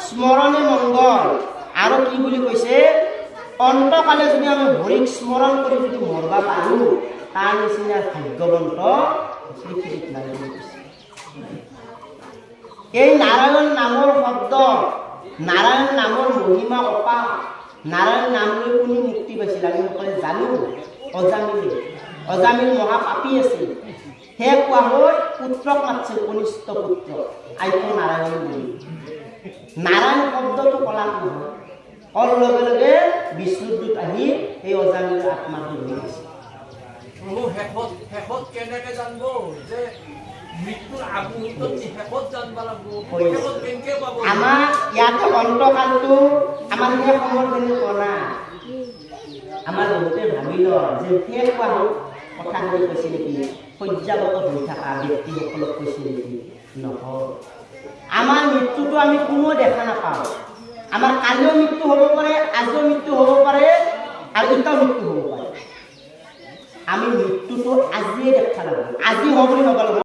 স্মৰণে মংগল আৰু কি বুলি কৈছে অন্তকালে যদি আমি হৰিক স্মৰণ কৰি যদি মৰবা পাৰোঁ তাৰ নিচিনা ভাগ্যৱন্ত পৃথিৱীত নাই বুলি কৈছে। এই নাৰায়ণ নামৰ শব্দ নাৰায়ণ নামৰ মহিমা অপাৰ নাৰায়ণ নাম লৈ কোনে মুক্তি পাইছিল আমি সকলোৱে জানো অজামিল মহাপাপী আছিল সেয়ে কোৱা হয় পুত্ৰক মাতিছিল কনিষ্ঠ পুত্ৰ আইটো নাৰায়ণ বুলি নাৰায়ণ শব্দটো কলা নহয় অৰ লগে লগে বিষ্ণুদূত আহি এই অজামিলৰ আত্মাটো লৈ গৈছে। শেষত কেনেকে জানব যে মৃত্যুৰ আগমুহূৰ্তত শেষত জানবা লাগব শেষত কেনেকে পাব আমাৰ ইয়াতে অন্তকালটো আমাৰ সেই সময়খিনি কলা আমাৰ বহুতে ভাবি লয় যে শেষ হোৱা কথাখিনি কৈছে নেকি শয্যাগত হৈ থকা ব্যক্তিসকলক কৈছে নেকি নহয় আমাৰ মৃত্যুটো আমি কোনো দেখা নাপাওঁ আমাৰ কালিও মৃত্যু হ'ব পাৰে আজিও মৃত্যু হ'ব পাৰে আৰু এতিয়াও মৃত্যু হ'ব পাৰে আমি মৃত্যুটো আজিয়ে দেখা নাপাওঁ আজি হ'ব বুলি নক'লে